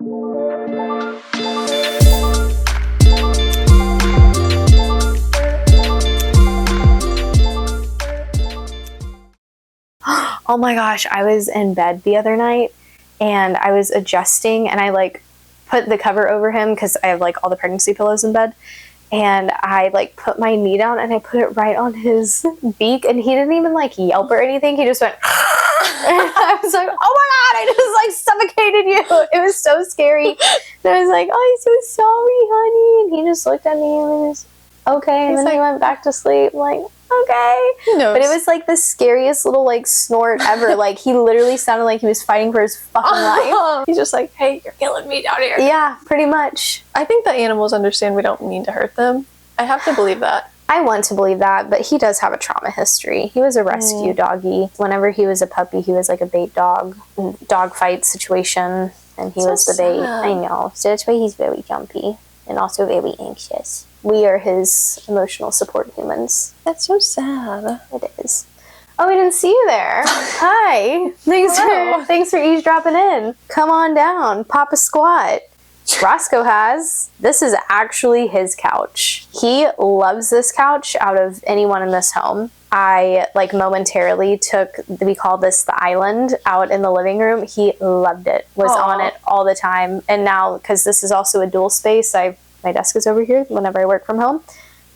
Oh my gosh, I was in bed the other night and I was adjusting and I like put the cover over him because I have like all the pregnancy pillows in bed, and I like put my knee down and I put it right on his beak, and he didn't even like yelp or anything. He just went and I was like, oh my god, I just like suffocated you. It was so scary. And I was like, oh, I'm so sorry, honey. And he just looked at me and was okay, and then he went back to sleep. I'm like, okay. But it was like the scariest little like snort ever. Like he literally sounded like he was fighting for his fucking life. He's just like, hey, you're killing me down here. Yeah, pretty much. I think that animals understand we don't mean to hurt them. I have to believe that. I want to believe that, but he does have a trauma history. He was a rescue doggy. Whenever he was a puppy, he was like a bait dog, dog fight situation, and he was the bait. I know. So that's why he's very jumpy and also very anxious. We are his emotional support humans. That's so sad. It is. Oh, we didn't see you there. Hi. Thanks for eavesdropping in. Come on down. Pop a squat. Roscoe has. This is actually his couch. He loves this couch out of anyone in this home. I like momentarily we call this the island out in the living room. He loved it, was on it all the time. And now, because this is also a dual space, my desk is over here whenever I work from home,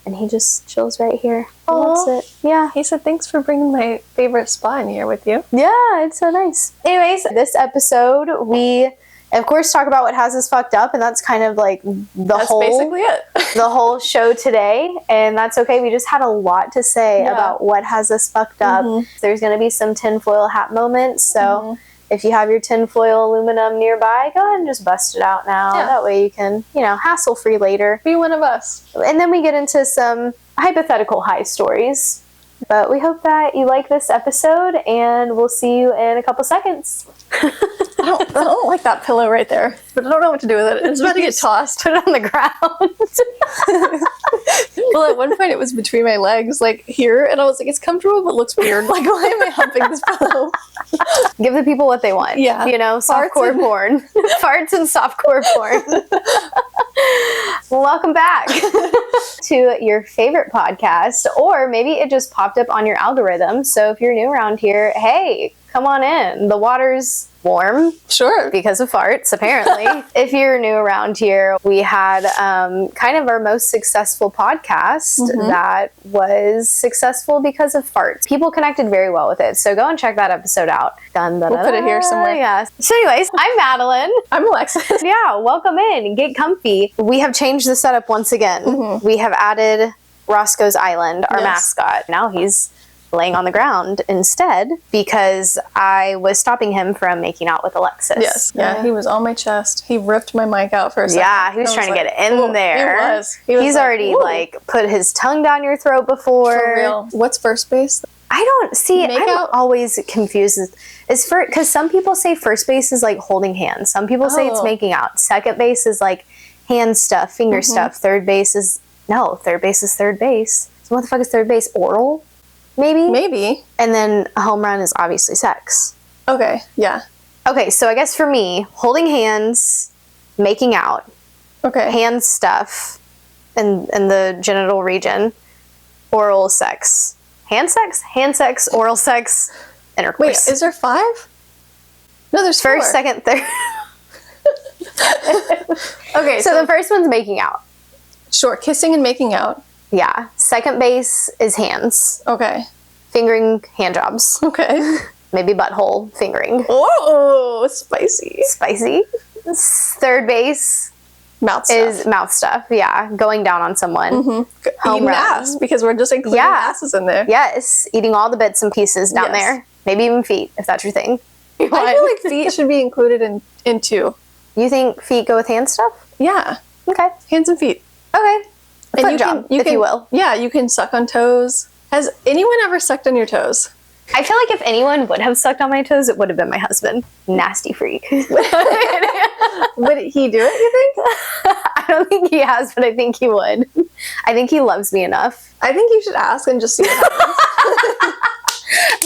and he just chills right here. Loves it. Yeah. He said, thanks for bringing my favorite spot in here with you. Yeah, it's so nice. Anyways, this episode, we, of course, talk about what has us fucked up, and that's kind of like that's basically it. The whole show today, and that's okay. We just had a lot to say about what has us fucked up. There's going to be some tinfoil hat moments, so if you have your tinfoil aluminum nearby, go ahead and just bust it out now. Yeah. That way you can, hassle-free later. Be one of us. And then we get into some hypothetical high stories. But we hope that you like this episode, and we'll see you in a couple seconds. I don't like that pillow right there, but I don't know what to do with it. It's about to get tossed. Put it on the ground. Well, at one point it was between my legs, like here, and I was like, it's comfortable, but looks weird. Like, why am I humping this pillow? Give the people what they want. Yeah. Softcore porn. Farts and softcore porn. Welcome back to your favorite podcast, or maybe it just popped up on your algorithm. So if you're new around here, hey, come on in. The water's warm. Sure. Because of farts, apparently. If you're new around here, we had kind of our most successful podcast that was successful because of farts. People connected very well with it. So go and check that episode out. We'll put it here somewhere. Yeah. So anyways, I'm Madeline. I'm Alexis. Yeah, welcome in. Get comfy. We have changed the setup once again. We have added Roscoe's Island, our mascot. Now he's laying on the ground instead because I was stopping him from making out with Alexis. Yes. Yeah, he was on my chest. He ripped my mic out for a second. Yeah, he was trying to get in there. He was. He's already put his tongue down your throat before. For real. What's first base? I'm always confused. Because some people say first base is like holding hands. Some people say it's making out. Second base is like hand stuff, finger stuff. Third base is third base. So what the fuck is third base? Oral? Maybe. And then a home run is obviously sex. Okay, yeah. Okay, so I guess for me, holding hands, making out, hand stuff in the genital region, oral sex. Hand sex, oral sex, intercourse. Wait, is there 5? No, there's 4. First, second, third. Okay, so the first one's making out. Sure, kissing and making out. Yeah. Second base is hands. Okay. Fingering, hand jobs. Okay. Maybe butthole fingering. Oh, spicy. Third base is mouth stuff. Yeah. Going down on someone. Home eating run. ass, because we're just including asses in there. Yes. Eating all the bits and pieces down there. Maybe even feet, if that's your thing. I feel like feet should be included in 2. You think feet go with hand stuff? Yeah. Okay. Hands and feet. Okay. And if you will. Yeah, you can suck on toes. Has anyone ever sucked on your toes? I feel like if anyone would have sucked on my toes, it would have been my husband. Nasty freak. Would he do it, you think? I don't think he has, but I think he would. I think he loves me enough. I think you should ask and just see what happens.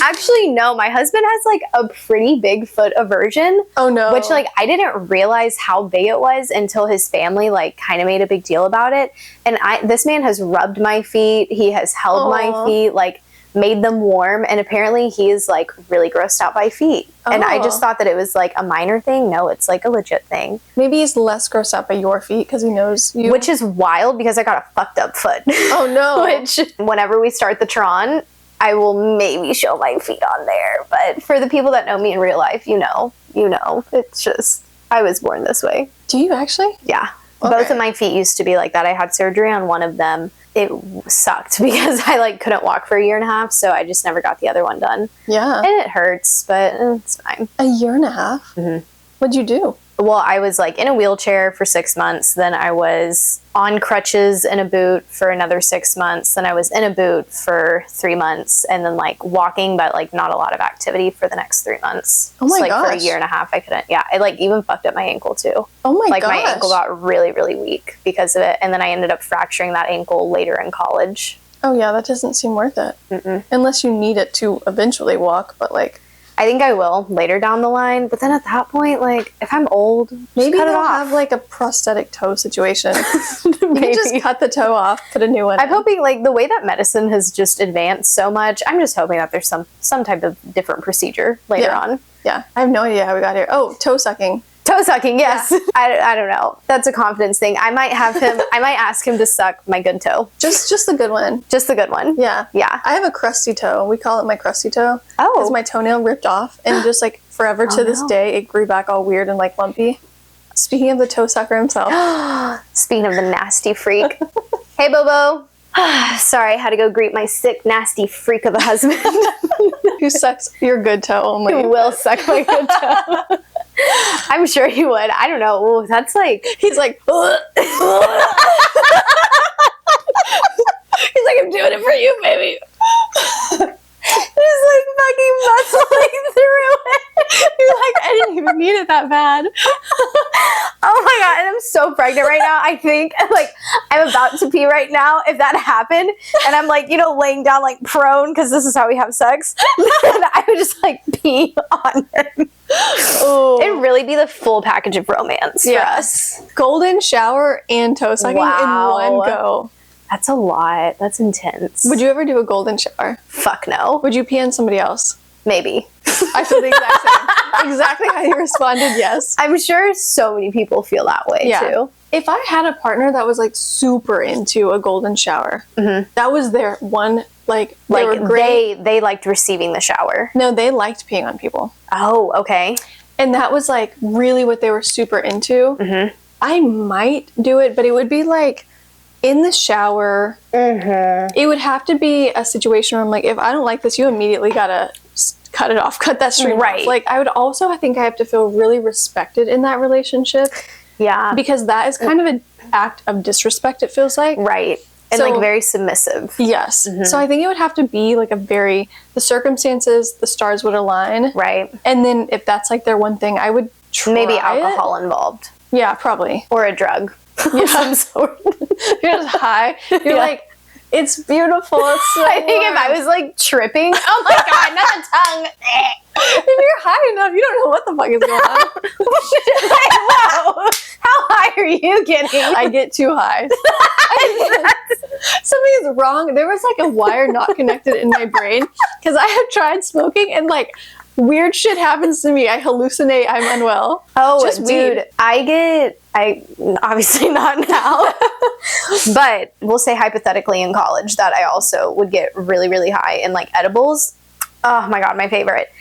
Actually, no. My husband has like a pretty big foot aversion. Oh no. Which like I didn't realize how big it was until his family like kind of made a big deal about it. And this man has rubbed my feet. He has held my feet, like made them warm, and apparently he is like really grossed out by feet. And I just thought that it was like a minor thing. No, it's like a legit thing. Maybe he's less grossed out by your feet because he knows you. Which is wild because I got a fucked up foot. Oh no. Which whenever we start the Tron, I will maybe show my feet on there. But for the people that know me in real life, you know, it's just, I was born this way. Do you actually? Yeah. Okay. Both of my feet used to be like that. I had surgery on one of them. It sucked because I like couldn't walk for a year and a half, so I just never got the other one done. Yeah. And it hurts, but it's fine. A year and a half? Mm-hmm. What'd you do? Well, I was like in a wheelchair for 6 months. Then I was on crutches in a boot for another 6 months. Then I was in a boot for 3 months, and then like walking, but like not a lot of activity for the next 3 months. Oh my gosh. For a gosh. year and a half, I couldn't. Yeah, it like even fucked up my ankle too. Oh my like gosh. my ankle got really, really weak because of it, and then I ended up fracturing that ankle later in college. Oh yeah, that doesn't seem worth it. Mm-mm. Unless you need it to eventually walk, but like. I think I will later down the line, but then at that point, like, if I'm old, Maybe cut it they'll off. have like a prosthetic toe situation. You Maybe. can just cut the toe off, put a new one I'm in. hoping, like, the way that medicine has just advanced so much, I'm just hoping that there's some type of different procedure later on. Yeah, I have no idea how we got here. Oh, toe sucking. Toe sucking, yes. Yeah. I don't know. That's a confidence thing. I might ask him to suck my good toe. Just the good one. Just the good one. Yeah. Yeah. I have a crusty toe. We call it my crusty toe. Oh. Because my toenail ripped off, and just like forever to this no. day, it grew back all weird and like lumpy. Speaking of the toe sucker himself. Speaking of the nasty freak. Hey, Bobo. Sorry, I had to go greet my sick, nasty freak of a husband. Who sucks your good toe only. Who will suck my good toe. I'm sure he would. I don't know. Ooh, that's like... He's like, he's like, I'm doing it for you, baby. He's like fucking muscling through it. You're like, I didn't even need it that bad. Oh my god, and I'm so pregnant right now. I think like I'm about to pee right now if that happened. And I'm like, laying down like prone because this is how we have sex. And I would just like pee on him. Oh. It'd really be the full package of romance for us. Golden shower and toe sucking in one go. That's a lot. That's intense. Would you ever do a golden shower? Fuck no. Would you pee on somebody else? Maybe. I feel the exact same. Exactly how you responded, yes. I'm sure so many people feel that way too. If I had a partner that was like super into a golden shower, that was their one, like they were great. They liked receiving the shower. No, they liked peeing on people. Oh, okay. And that was like really what they were super into. I might do it, but it would be like in the shower. It would have to be a situation where I'm like, if I don't like this, you immediately gotta cut it off, cut that stream off. Like I think I have to feel really respected in that relationship. Yeah. Because that is kind of an act of disrespect, it feels like. Right. And So- like very submissive. Yes. So I think it would have to be like the circumstances, the stars would align. Right. And then if that's like their one thing, I would try Maybe it. alcohol involved. Yeah, probably. Or a drug. Yeah. Of some sort. You're just high. You're Yeah. like, it's beautiful. It's so I think if I warm." was like tripping, oh my god, not the tongue. If you're high enough, you don't know what the fuck is going on. Like, whoa, how high are you getting? I get too high. Something is wrong. There was like a wire not connected in my brain because I have tried smoking and like weird shit happens to me. I hallucinate. I'm unwell. Oh, Just dude, weed. I obviously not now, but we'll say hypothetically in college that I also would get really, really high in like edibles. Oh my god, my favorite.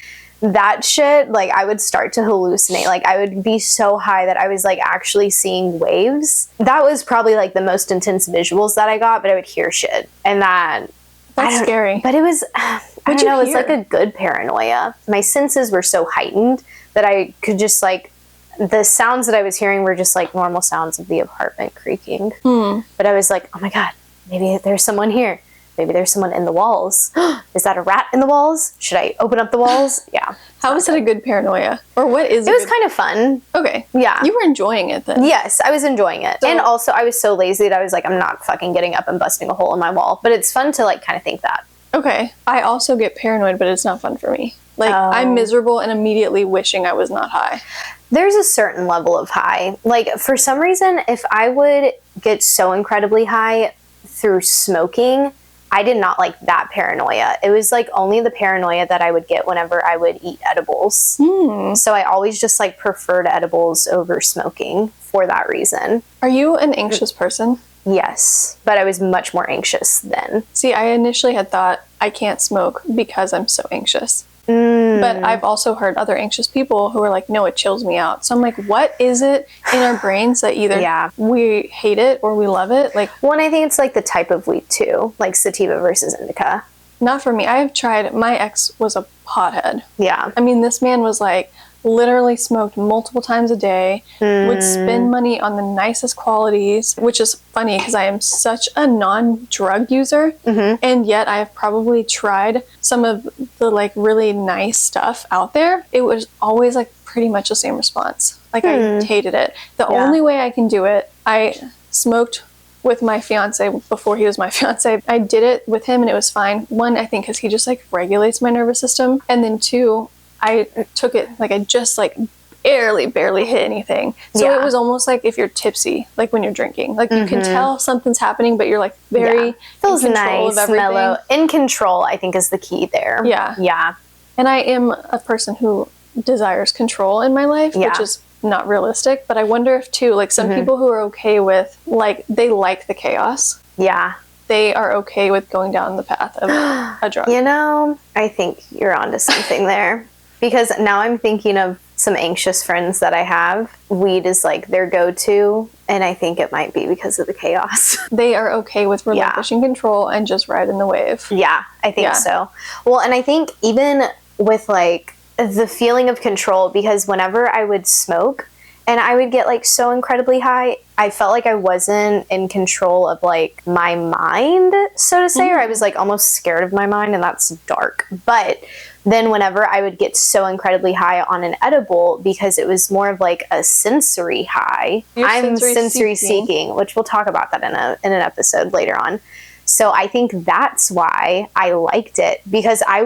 That shit, like I would start to hallucinate. Like I would be so high that I was like actually seeing waves. That was probably like the most intense visuals that I got, but I would hear shit. And that's scary. But it was, I don't know, it's like a good paranoia. My senses were so heightened that I could just like, the sounds that I was hearing were just like normal sounds of the apartment creaking. But I was like, oh my god, maybe there's someone here. Maybe there's someone in the walls. Is that a rat in the walls? Should I open up the walls? Yeah. How is it a good paranoia? Or what is it? It was kind of fun. Okay. Yeah. You were enjoying it then. Yes, I was enjoying it. And also I was so lazy that I was like, I'm not fucking getting up and busting a hole in my wall. But it's fun to like kind of think that. Okay. I also get paranoid, but it's not fun for me. Like, I'm miserable and immediately wishing I was not high. There's a certain level of high. Like, for some reason, if I would get so incredibly high through smoking, I did not like that paranoia. It was like only the paranoia that I would get whenever I would eat edibles. So I always just like preferred edibles over smoking for that reason. Are you an anxious person? Yes, but I was much more anxious then. See, I initially had thought I can't smoke because I'm so anxious. But I've also heard other anxious people who are like, no, it chills me out. So I'm like, what is it in our brains that either we hate it or we love it? Like, well, and I think it's like the type of weed too, like sativa versus indica. Not for me. I have tried, my ex was a pothead. Yeah. I mean, this man was like, literally smoked multiple times a day, would spend money on the nicest qualities, which is funny because I am such a non-drug user, and yet I have probably tried some of the like really nice stuff out there. It was always like pretty much the same response. Like I hated it. The only way I can do it, I smoked with my fiance before he was my fiance. I did it with him and it was fine. One, I think because he just like regulates my nervous system, and then two, I took it like I just like barely hit anything. So it was almost like if you're tipsy, like when you're drinking, like you can tell something's happening, but you're like very feels in control nice, of everything. mellow. In control, I think is the key there. Yeah. And I am a person who desires control in my life, which is not realistic. But I wonder if too, like some people who are okay with like they like the chaos. Yeah. They are okay with going down the path of a drug. You know, I think you're onto something there. Because now I'm thinking of some anxious friends that I have. Weed is like their go-to, and I think it might be because of the chaos. They are okay with relinquishing control and just riding the wave. Yeah, I think so. Well, and I think even with like the feeling of control, because whenever I would smoke and I would get like so incredibly high, I felt like I wasn't in control of like my mind, so to say, or I was like almost scared of my mind, and that's dark. But then whenever I would get so incredibly high on an edible, because it was more of like a sensory high, I'm sensory seeking, which we'll talk about that in an episode later on. So I think that's why I liked it, because I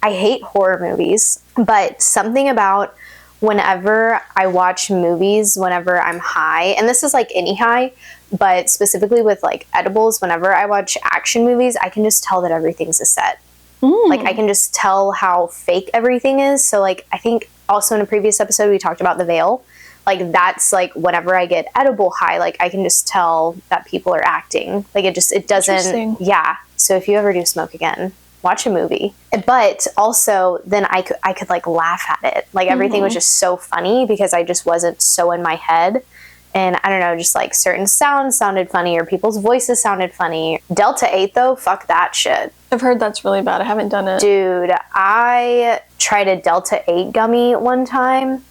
hate horror movies, but something about whenever I watch movies, whenever I'm high, and this is like any high, but specifically with like edibles, whenever I watch action movies, I can just tell that everything's a set. Like I can just tell how fake everything is. So like I think also in a previous episode we talked about The Veil. Like that's like whenever I get edible high, like I can just tell that people are acting. Like it doesn't. Yeah. So if you ever do smoke again, watch a movie. But also then I could like laugh at it. Like everything was just so funny because I just wasn't so in my head. And I don't know, just like certain sounds sounded funny or people's voices sounded funny. Delta 8 though, fuck that shit. I've heard that's really bad. I haven't done it. Dude, I tried a Delta 8 gummy one time.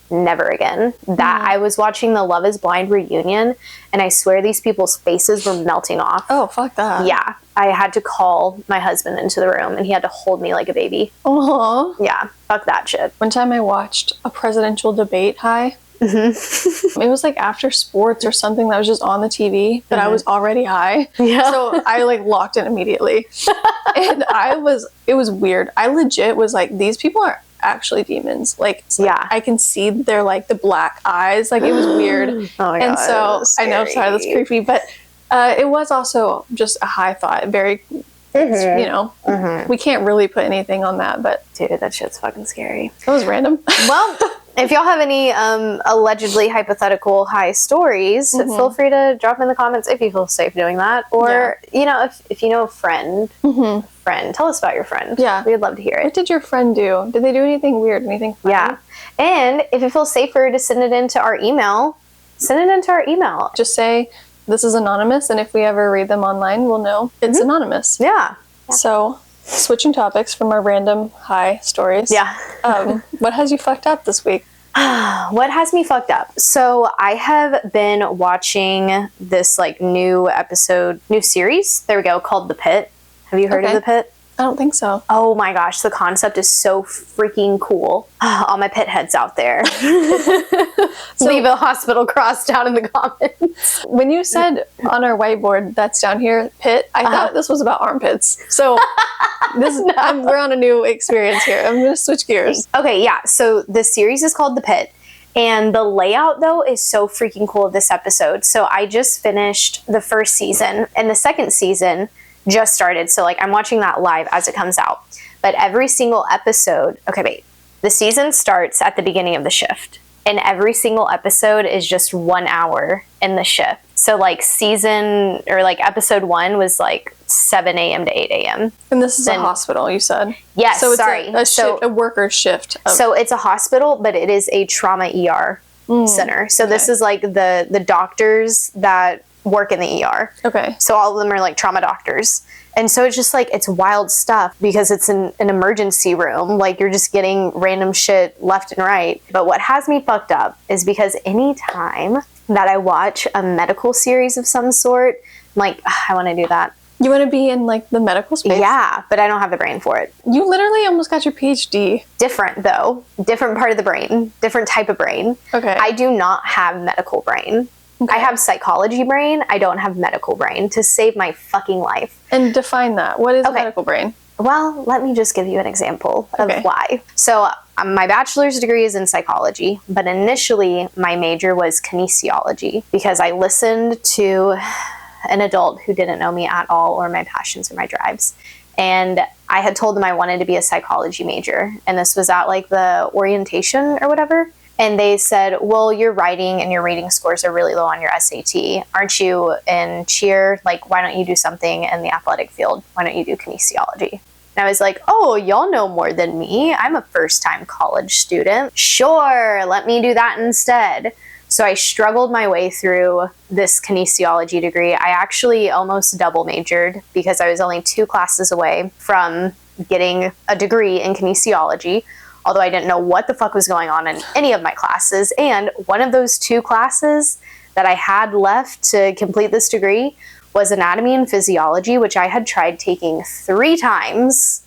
Never again. I was watching the Love is Blind reunion, and I swear these people's faces were melting off. Oh, fuck that. Yeah. I had to call my husband into the room, and he had to hold me like a baby. Aww. Yeah. Fuck that shit. One time I watched a presidential debate high. It was like after sports or something that was just on the TV, but I was already high. Yeah. So I like locked in immediately. And it was weird. I legit was like, these people are actually demons. Like, I can see their like the black eyes. Like it was weird. Oh my God, and so I know, sorry, that's creepy, but it was also just a high thought. Very, you know, we can't really put anything on that, but dude, that shit's fucking scary. That was random. Well, if y'all have any allegedly hypothetical high stories, feel free to drop in the comments if you feel safe doing that. Or, you know, if you know a friend, tell us about your friend. Yeah. We'd love to hear it. What did your friend do? Did they do anything weird, anything funny? Yeah. And if it feels safer to send it into our email, send it into our email. Just say, this is anonymous, and if we ever read them online, we'll know it's anonymous. Yeah. So, switching topics from our random high stories. Yeah. What has you fucked up this week? What has me fucked up? So I have been watching this like new series. There we go, called The Pitt. Have you heard of The Pitt? I don't think so. Oh my gosh, the concept is so freaking cool. All my Pitt heads out there. Leave a hospital cross down in the comments. When you said on our whiteboard that's down here, Pitt, I thought this was about armpits. So we're on a new experience here. I'm going to switch gears. Okay, yeah. So the series is called The Pitt. And the layout, though, is so freaking cool of this episode. So I just finished the first season, and the second season just started. So, like, I'm watching that live as it comes out. But every single episode... Okay, wait. The season starts at the beginning of the shift. And every single episode is just 1 hour in the shift. So, like, episode 1 was, like, 7 a.m. to 8 a.m. And this is a hospital, you said? Yes, so it's sorry. a worker's shift. So it's a hospital, but it is a trauma ER center. So this is, like, the doctors that work in the ER. Okay. So all of them are, like, trauma doctors. And so it's just, like, it's wild stuff because it's an emergency room. Like, you're just getting random shit left and right. But what has me fucked up is because anytime that I watch a medical series of some sort, I'm like, I want to do that. You want to be in, like, the medical space? Yeah, but I don't have the brain for it. You literally almost got your PhD. Different, though. Different part of the brain. Different type of brain. Okay. I do not have medical brain. Okay. I have psychology brain. I don't have medical brain to save my fucking life. And define that. What is medical brain? Well, let me just give you an example of why. So my bachelor's degree is in psychology, but initially my major was kinesiology because I listened to an adult who didn't know me at all or my passions or my drives. And I had told them I wanted to be a psychology major. And this was at, like, the orientation or whatever. And they said, well, your writing and your reading scores are really low on your SAT. Aren't you in cheer? Like, why don't you do something in the athletic field? Why don't you do kinesiology? And I was like, oh, y'all know more than me. I'm a first-time college student. Sure, let me do that instead. So I struggled my way through this kinesiology degree. I actually almost double majored because I was only 2 classes away from getting a degree in kinesiology, although I didn't know what the fuck was going on in any of my classes. And one of those 2 classes that I had left to complete this degree was anatomy and physiology, which I had tried taking 3 times.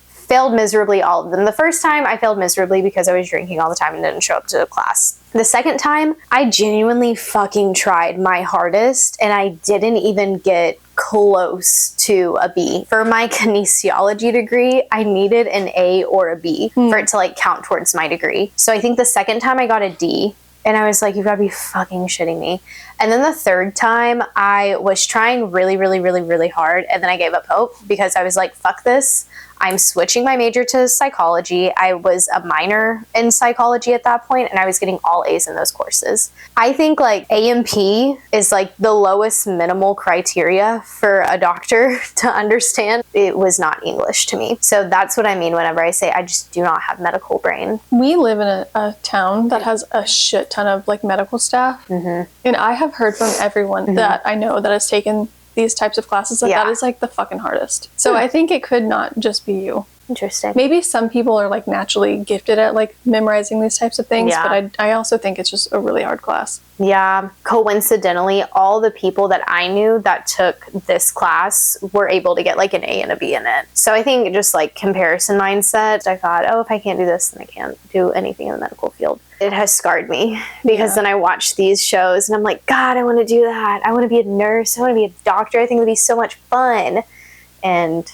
Failed miserably, all of them. The first time I failed miserably because I was drinking all the time and didn't show up to class. The second time, I genuinely fucking tried my hardest and I didn't even get close to a B. For my kinesiology degree, I needed an A or a B for it to, like, count towards my degree. So I think the second time I got a D. And I was like, you've got to be fucking shitting me. And then the third time, I was trying really, really, really, really hard. And then I gave up hope because I was like, fuck this. I'm switching my major to psychology. I was a minor in psychology at that point, and I was getting all A's in those courses. I think, like, A&P is, like, the lowest minimal criteria for a doctor to understand. It was not English to me. So that's what I mean whenever I say I just do not have medical brain. We live in a town that has a shit ton of, like, medical staff. Mm-hmm. And I have heard from everyone that I know that has taken these types of classes that is, like, the fucking hardest. So I think it could not just be you. Interesting. Maybe some people are, like, naturally gifted at, like, memorizing these types of things, but I also think it's just a really hard class. Yeah. Coincidentally, all the people that I knew that took this class were able to get, like, an A and a B in it. So I think just, like, comparison mindset, I thought, oh, if I can't do this, then I can't do anything in the medical field. It has scarred me because then I watch these shows and I'm like, God, I want to do that. I want to be a nurse. I want to be a doctor. I think it would be so much fun. And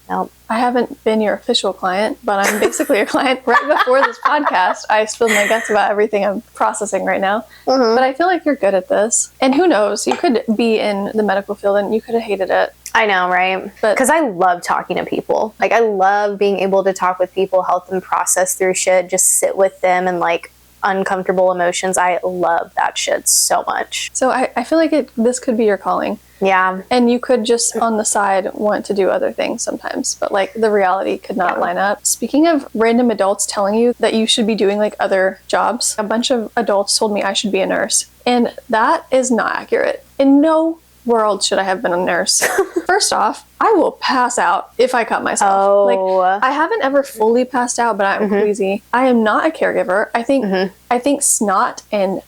nope. I haven't been your official client, but I'm basically a client. Right before this podcast, I spilled my guts about everything I'm processing right now. Mm-hmm. But I feel like you're good at this. And who knows, you could be in the medical field and you could have hated it. I know, right? Because I love talking to people. Like, I love being able to talk with people, help them process through shit, just sit with them and, like, uncomfortable emotions. I love that shit so much. So I feel like this could be your calling. Yeah. And you could just on the side want to do other things sometimes, but, like, the reality could not line up. Speaking of random adults telling you that you should be doing, like, other jobs, a bunch of adults told me I should be a nurse. And that is not accurate. In no world should I have been a nurse. First off, I will pass out if I cut myself. Oh. Like, I haven't ever fully passed out, but I'm queasy. I am not a caregiver. I think snot and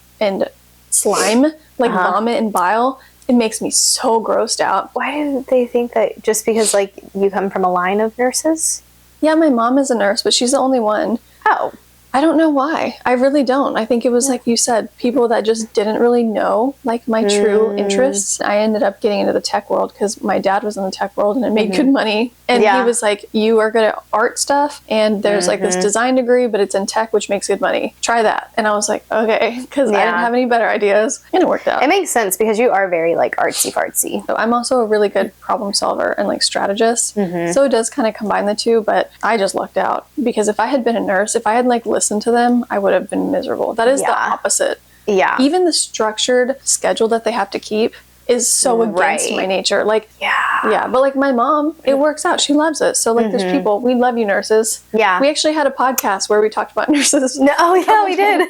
slime, like vomit and bile, It makes me so grossed out. Why do they think that just because, like, you come from a line of nurses? Yeah, my mom is a nurse, but she's the only one. Oh. I don't know why. I really don't. I think it was like you said, people that just didn't really know like my true interests. I ended up getting into the tech world because my dad was in the tech world and it made good money. And he was like, you are good at art stuff and there's like this design degree, but it's in tech, which makes good money. Try that. And I was like, okay, because I didn't have any better ideas. And it worked out. It makes sense because you are very like artsy fartsy. So I'm also a really good problem solver and like strategist. So it does kind of combine the two, but I just lucked out because if I had been a nurse, if I had like listened to them, I would have been miserable. That is the opposite. Yeah. Even the structured schedule that they have to keep is so against my nature. Like, yeah. But like my mom, it works out. She loves it. So like there's people, we love you nurses. Yeah. We actually had a podcast where we talked about nurses. Oh yeah, we did.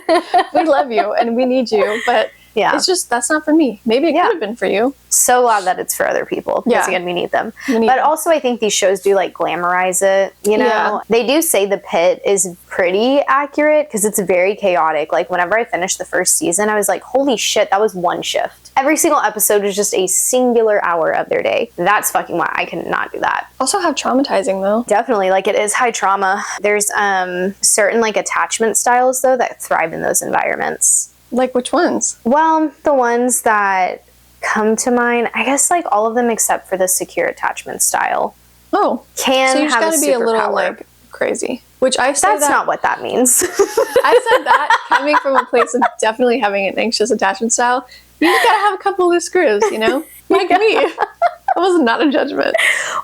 We love you and we need you. But it's just, that's not for me. Maybe it could have been for you. So glad that it's for other people. Because again, we need them. But also I think these shows do like glamorize it, you know? Yeah. They do say the Pitt is pretty accurate because it's very chaotic. Like whenever I finished the first season, I was like, holy shit, that was one shift. Every single episode was just a singular hour of their day. That's fucking why I cannot do that. Also how traumatizing though. Definitely, like it is high trauma. There's certain like attachment styles though that thrive in those environments. Like which ones? Well, the ones that come to mind, I guess like all of them except for the secure attachment style. Oh. Can so you just have gotta be a little like crazy. Which I say that's not what that means. I said that coming from a place of definitely having an anxious attachment style. You just gotta have a couple loose screws, you know? Like me. That was not a judgment.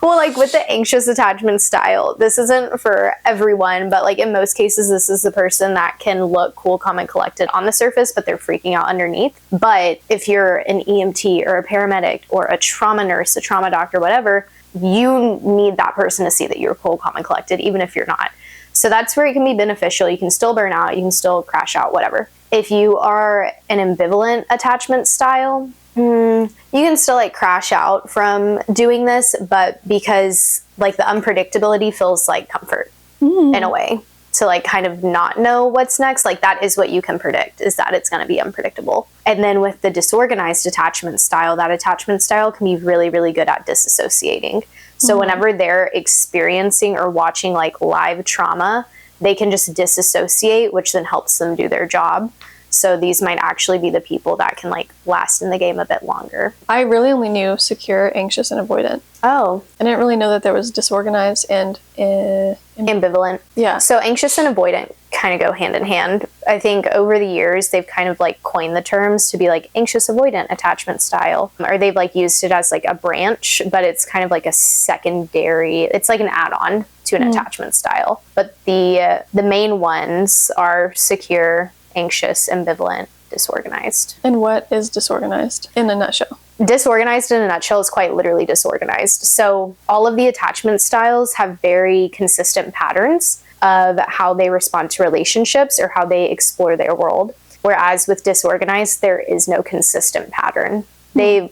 Well, like with the anxious attachment style, this isn't for everyone, but like in most cases, this is the person that can look cool, calm, and collected on the surface, but they're freaking out underneath. But if you're an EMT or a paramedic or a trauma nurse, a trauma doctor, whatever, you need that person to see that you're cool, calm, and collected, even if you're not. So that's where it can be beneficial. You can still burn out, you can still crash out, whatever. If you are an ambivalent attachment style, you can still like crash out from doing this, but because like the unpredictability feels like comfort in a way to like kind of not know what's next. Like that is what you can predict, is that it's going to be unpredictable. And then with the disorganized attachment style, that attachment style can be really, really good at disassociating. So whenever they're experiencing or watching like live trauma, they can just disassociate, which then helps them do their job. So these might actually be the people that can like last in the game a bit longer. I really only knew secure, anxious, and avoidant. Oh. I didn't really know that there was disorganized and ambivalent. Yeah. So anxious and avoidant kind of go hand in hand. I think over the years, they've kind of like coined the terms to be like anxious avoidant attachment style, or they've like used it as like a branch, but it's kind of like a secondary, it's like an add-on to an attachment style. But the main ones are secure, anxious, ambivalent, disorganized. And what is disorganized in a nutshell? Disorganized in a nutshell is quite literally disorganized. So all of the attachment styles have very consistent patterns of how they respond to relationships or how they explore their world. Whereas with disorganized, there is no consistent pattern.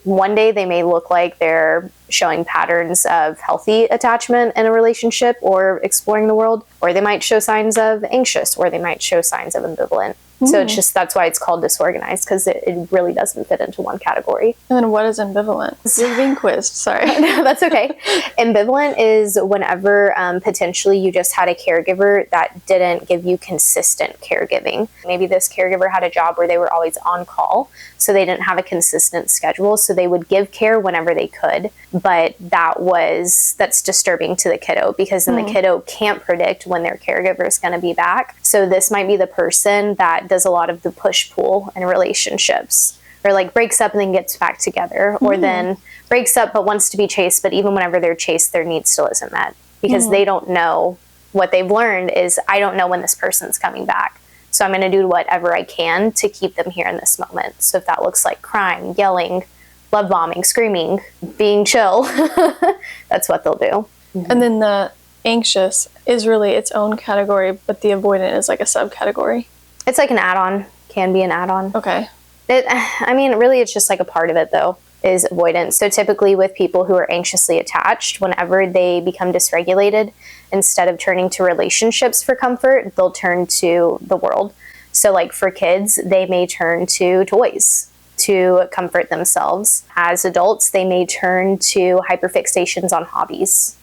One day they may look like they're showing patterns of healthy attachment in a relationship or exploring the world, or they might show signs of anxious, or they might show signs of ambivalent. So it's just, that's why it's called disorganized, because it really doesn't fit into one category. And then what is ambivalent? You're being quizzed, sorry. No, that's okay. Ambivalent is whenever potentially you just had a caregiver that didn't give you consistent caregiving. Maybe this caregiver had a job where they were always on call, so they didn't have a consistent schedule, so they would give care whenever they could. But that's disturbing to the kiddo, because then the kiddo can't predict when their caregiver is going to be back. So this might be the person that does a lot of the push-pull in relationships, or like breaks up and then gets back together, or then breaks up but wants to be chased, but even whenever they're chased, their need still isn't met, because they don't know. What they've learned is, I don't know when this person's coming back, so I'm going to do whatever I can to keep them here in this moment. So if that looks like crying, yelling, love bombing, screaming, being chill, that's what they'll do. And then the anxious is really its own category, but the avoidant is like a subcategory. It's like an add-on, can be an add-on. Okay. Really it's just like a part of it though, is avoidance. So typically with people who are anxiously attached, whenever they become dysregulated, instead of turning to relationships for comfort, they'll turn to the world. So like for kids, they may turn to toys. to comfort themselves. As adults, they may turn to hyperfixations on hobbies.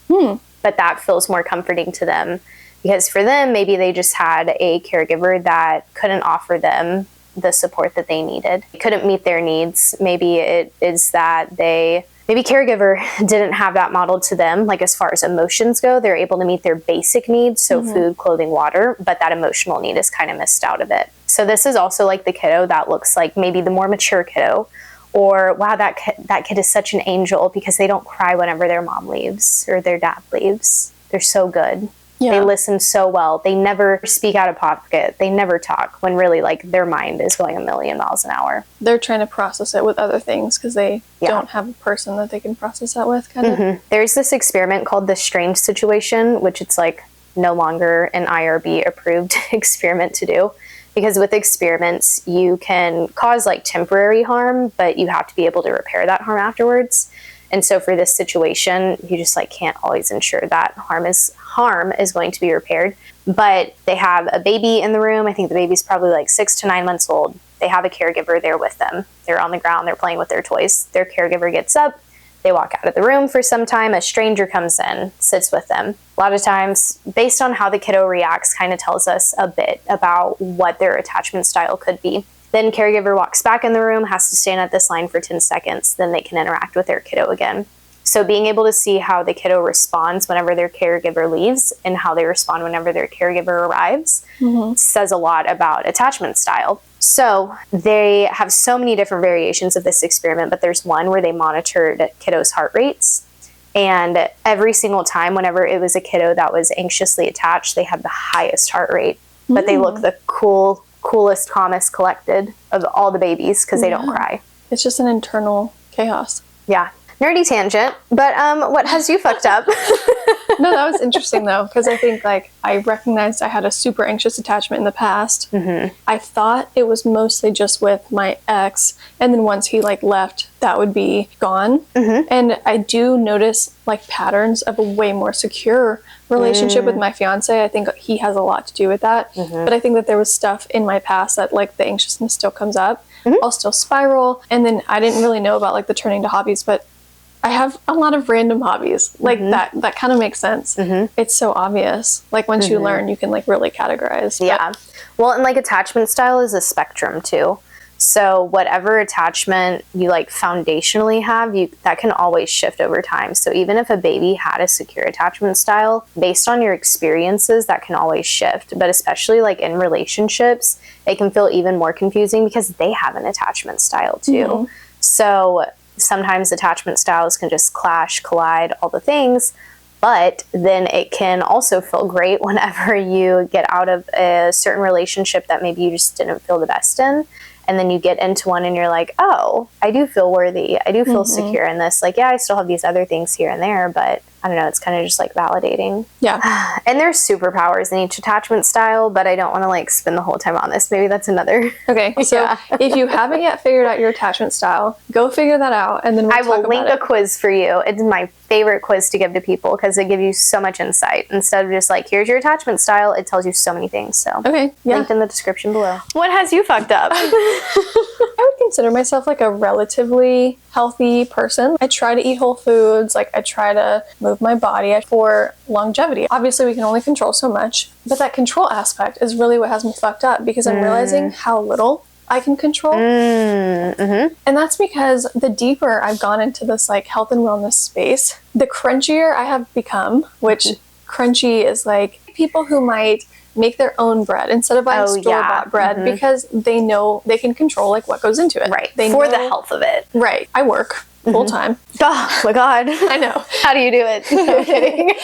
But that feels more comforting to them because for them, maybe they just had a caregiver that couldn't offer them the support that they needed. It couldn't meet their needs. Maybe it is that maybe caregiver didn't have that modeled to them. Like as far as emotions go, they're able to meet their basic needs. So food, clothing, water, but that emotional need is kind of missed out of it. So this is also like the kiddo that looks like maybe the more mature kiddo, or wow, that kid is such an angel because they don't cry whenever their mom leaves or their dad leaves. They're so good. Yeah. They listen so well. They never speak out of pocket. They never talk when really like their mind is going 1,000,000 miles an hour. They're trying to process it with other things because they don't have a person that they can process that with, kind of. There's this experiment called the Strange Situation, which it's like no longer an IRB approved experiment to do. Because with experiments, you can cause like temporary harm, but you have to be able to repair that harm afterwards. And so for this situation, you just like can't always ensure that harm is going to be repaired. But they have a baby in the room. I think the baby's probably like 6 to 9 months old. They have a caregiver there with them. They're on the ground. They're playing with their toys. Their caregiver gets up. They walk out of the room for some time. A stranger comes in, sits with them. A lot of times, based on how the kiddo reacts, kind of tells us a bit about what their attachment style could be. Then caregiver walks back in the room, has to stand at this line for 10 seconds. Then they can interact with their kiddo again. So being able to see how the kiddo responds whenever their caregiver leaves and how they respond whenever their caregiver arrives says a lot about attachment style. So they have so many different variations of this experiment, but there's one where they monitored kiddos' heart rates. And every single time, whenever it was a kiddo that was anxiously attached, they had the highest heart rate. But they look the coolest, calmest, collected of all the babies because they don't cry. It's just an internal chaos. Yeah. Nerdy tangent, but what has you fucked up? No, that was interesting though, because I think like I recognized I had a super anxious attachment in the past. I thought it was mostly just with my ex, and then once he like left, that would be gone. And I do notice like patterns of a way more secure relationship with my fiance. I think he has a lot to do with that. But I think that there was stuff in my past that like the anxiousness still comes up. I'll still spiral, and then I didn't really know about like the turning to hobbies, but I have a lot of random hobbies like that kind of makes sense. It's so obvious. Like once you learn, you can like really categorize. Yeah. Well, and like attachment style is a spectrum too. So whatever attachment you like foundationally have, that can always shift over time. So even if a baby had a secure attachment style, based on your experiences, that can always shift. But especially like in relationships, it can feel even more confusing because they have an attachment style too. So sometimes attachment styles can just clash, collide, all the things, but then it can also feel great whenever you get out of a certain relationship that maybe you just didn't feel the best in. And then you get into one and you're like, oh, I do feel worthy. I do feel secure in this. Like, yeah, I still have these other things here and there, but I don't know, it's kind of just like validating. Yeah. And there's superpowers in each attachment style, but I don't want to like spend the whole time on this. Maybe that's another. Okay. So if you haven't yet figured out your attachment style, go figure that out. And then I will link a quiz for you. It's my favorite quiz to give to people because it gives you so much insight. Instead of just like, here's your attachment style, it tells you so many things. So linked in the description below. What has you fucked up? I would consider myself like a relatively healthy person. I try to eat whole foods. Like I try to move my body for longevity. Obviously we can only control so much, but that control aspect is really what has me fucked up because I'm realizing how little I can control. And that's because the deeper I've gone into this like health and wellness space, the crunchier I have become, which crunchy is like people who might make their own bread instead of buying store-bought bread because they know they can control like what goes into it. Right. They for know, the health of it. Right. I work full time. Oh my God. I know. How do you do it? No kidding.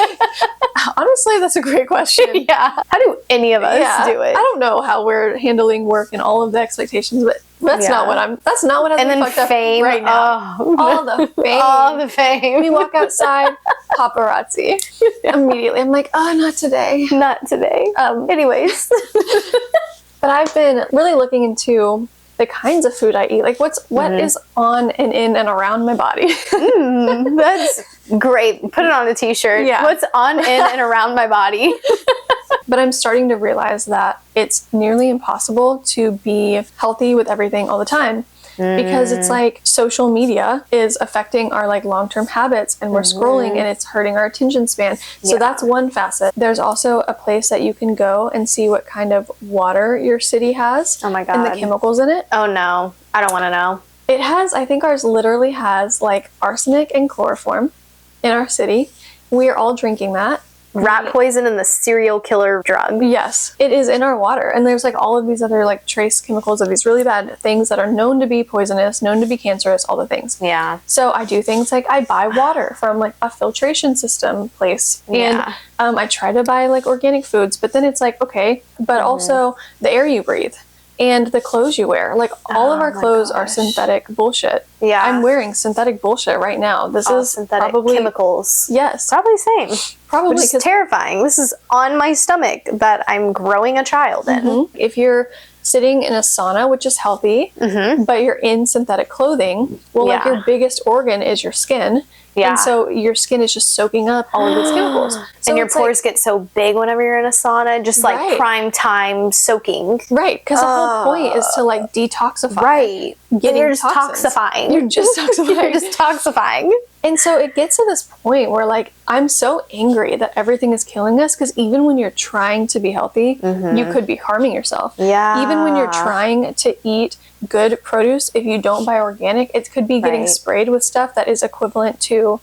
Honestly, that's a great question. How do any of us do it? I don't know how we're handling work and all of the expectations, but that's not what has me fucked up right now. All the fame. All the fame. We walk outside, paparazzi. Immediately. I'm like, oh, not today. Not today. Anyways. But I've been really looking into the kinds of food I eat. Like what is on and in and around my body. That's great. Put it on a t-shirt. Yeah. What's on, in, and around my body. But I'm starting to realize that it's nearly impossible to be healthy with everything all the time. because it's like social media is affecting our like long-term habits, and we're scrolling and it's hurting our attention span. So that's one facet. There's also a place that you can go and see what kind of water your city has. Oh my God. And the chemicals in it. Oh no, I don't want to know. It has, I think ours literally has like arsenic and chloroform in our city. We are all drinking that. Rat poison and the serial killer drug. Yes, it is in our water. And there's like all of these other like trace chemicals of these really bad things that are known to be poisonous, known to be cancerous, all the things. Yeah. So I do things like I buy water from like a filtration system place. Yeah. And I try to buy like organic foods, but then it's like, okay, but also the air you breathe and the clothes you wear. Like all of our clothes are synthetic bullshit. Yeah. I'm wearing synthetic bullshit right now. This is synthetic probably chemicals. Yes. Probably same. Probably, which is terrifying. This is on my stomach that I'm growing a child in. If you're sitting in a sauna, which is healthy, but you're in synthetic clothing, well, like your biggest organ is your skin. Yeah. And so your skin is just soaking up all of these chemicals. So and your pores get so big whenever you're in a sauna, just like prime time soaking. Right, because the whole point is to like detoxify. Right. You're just toxifying. You're just toxifying. You're just toxifying. And so it gets to this point where like, I'm so angry that everything is killing us, because even when you're trying to be healthy, you could be harming yourself. Yeah. Even when you're trying to eat good produce, if you don't buy organic, it could be getting sprayed with stuff that is equivalent to,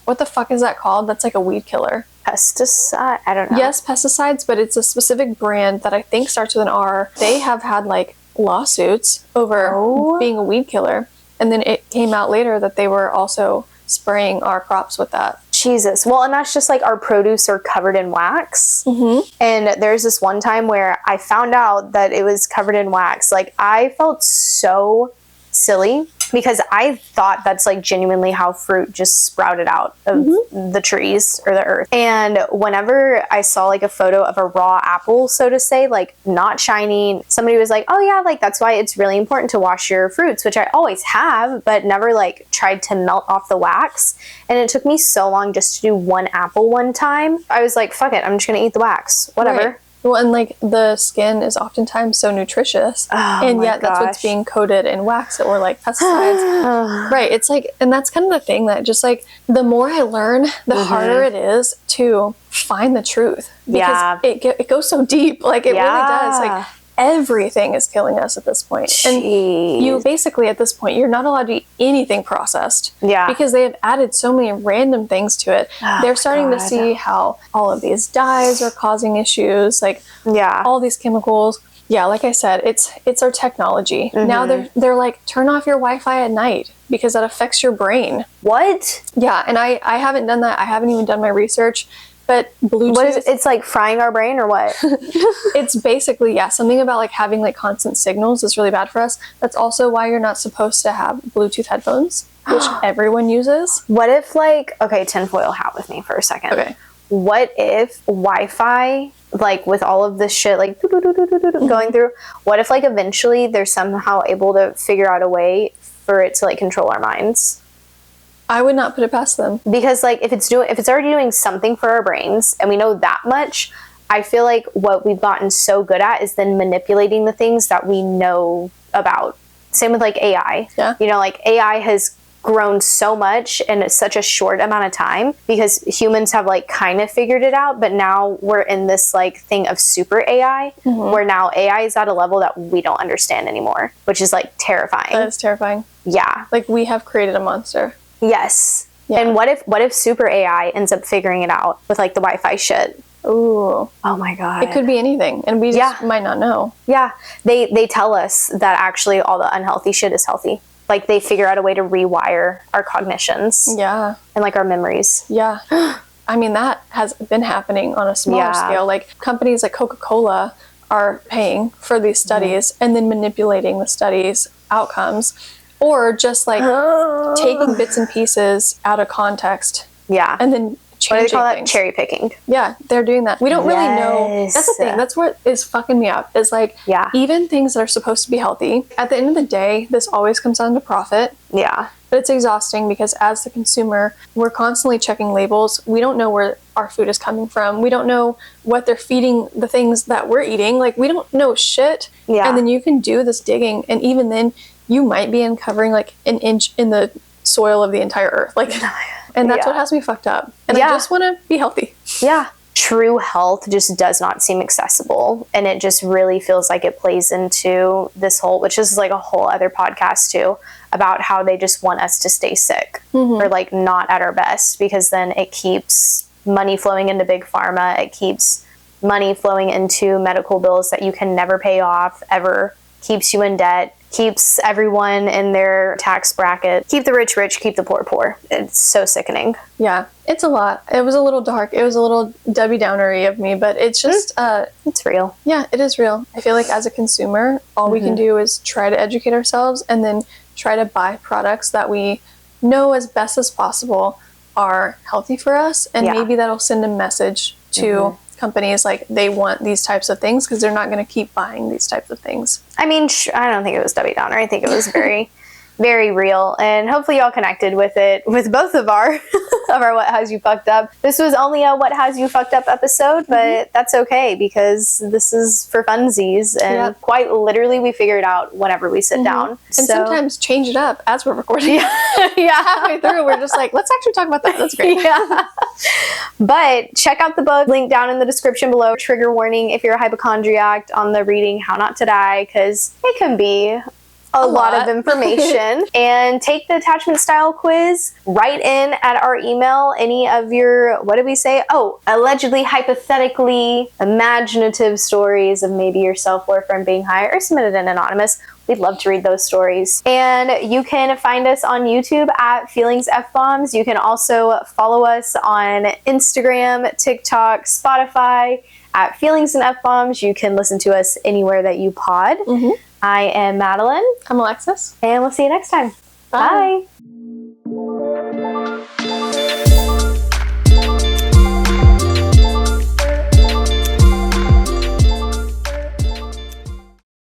what the fuck is that called? That's like a weed killer. Pesticide? I don't know. Yes, pesticides, but it's a specific brand that I think starts with an R. They have had like lawsuits over being a weed killer. And then it came out later that they were also spraying our crops with that. Jesus. Well, and that's just like our produce are covered in wax. And there's this one time where I found out that it was covered in wax. Like, I felt so silly because I thought that's like genuinely how fruit just sprouted out of the trees or the earth. And whenever I saw like a photo of a raw apple, so to say, like not shiny, somebody was like, oh yeah, like that's why it's really important to wash your fruits, which I always have, but never like tried to melt off the wax. And it took me so long just to do one apple one time. I was like, fuck it, I'm just gonna eat the wax, whatever. Right. Well, and like the skin is oftentimes so nutritious, and yet that's what's being coated in wax or like pesticides. Right. It's like, and that's kind of the thing that just like the more I learn, the harder it is to find the truth, because it goes so deep. Like it really does. Like everything is killing us at this point. And you basically at this point, you're not allowed to eat anything processed. Because they have added so many random things to it. They're starting to see how all of these dyes are causing issues, like all these chemicals. Yeah, like I said, it's our technology. Now they're like, turn off your Wi-Fi at night because that affects your brain. What? Yeah, and I haven't done that. I haven't even done my research. But Bluetooth... What is it? It's like frying our brain or what? It's basically, something about like having like constant signals is really bad for us. That's also why you're not supposed to have Bluetooth headphones, which everyone uses. What if like, okay, tinfoil hat with me for a second. Okay. What if Wi-Fi, like with all of this shit like going through, what if like eventually they're somehow able to figure out a way for it to like control our minds? I would not put it past them. Because like if it's already doing something for our brains and we know that much, I feel like what we've gotten so good at is then manipulating the things that we know about. Same with like AI. Yeah. You know, like AI has grown so much in such a short amount of time because humans have like kind of figured it out, but now we're in this like thing of super AI where now AI is at a level that we don't understand anymore, which is like terrifying. That is terrifying. Yeah. Like we have created a monster. Yes. Yeah. And what if super AI ends up figuring it out with like the Wi-Fi shit? Ooh. Oh my God. It could be anything and we just might not know. Yeah. They tell us that actually all the unhealthy shit is healthy. Like they figure out a way to rewire our cognitions. Yeah. And like our memories. Yeah. I mean, that has been happening on a smaller scale. Like companies like Coca-Cola are paying for these studies and then manipulating the studies' outcomes. Or just like taking bits and pieces out of context. Yeah. And then changing what do they call things. That? Cherry picking. Yeah, they're doing that. We don't really know. That's the thing. That's what is fucking me up. Is like, even things that are supposed to be healthy, at the end of the day, this always comes down to profit. Yeah. But it's exhausting because as the consumer, we're constantly checking labels. We don't know where our food is coming from. We don't know what they're feeding the things that we're eating. Like, we don't know shit. Yeah. And then you can do this digging, and even then, you might be uncovering like an inch in the soil of the entire earth. Like, and that's what has me fucked up. And I just want to be healthy. Yeah. True health just does not seem accessible. And it just really feels like it plays into this whole, which is like a whole other podcast too, about how they just want us to stay sick or like not at our best, because then it keeps money flowing into big pharma. It keeps money flowing into medical bills that you can never pay off ever, keeps you in debt, keeps everyone in their tax bracket, keep the rich rich, keep the poor poor. It's so sickening. Yeah, it's a lot. It was a little dark. It was a little Debbie Downer-y of me, but it's just it's real. Yeah, it is real. I feel like as a consumer, all we can do is try to educate ourselves and then try to buy products that we know as best as possible are healthy for us, and maybe that'll send a message to companies like they want these types of things, because they're not going to keep buying these types of things. I mean, I don't think it was Debbie Downer. I think it was very, very real. And hopefully y'all connected with it, with both of our of our What Has You Fucked Up. This was only a What Has You Fucked Up episode, but that's okay, because this is for funsies. And quite literally, we figure it out whenever we sit down. And sometimes change it up as we're recording. Halfway through, we're just like, let's actually talk about that. That's great. But check out the book, link down in the description below. Trigger warning if you're a hypochondriac on the reading How Not to Die, because it can be a lot of information. And take the attachment style quiz. Write in at our email any of your, what did we say? Oh, allegedly, hypothetically, imaginative stories of maybe your self-boyfriend being high, or submit it in anonymous. We'd love to read those stories. And you can find us on YouTube at Feelings F-Bombs. You can also follow us on Instagram, TikTok, Spotify at Feelings and F-Bombs. You can listen to us anywhere that you pod. I am Madeline. I'm Alexis. And we'll see you next time. Bye. Bye.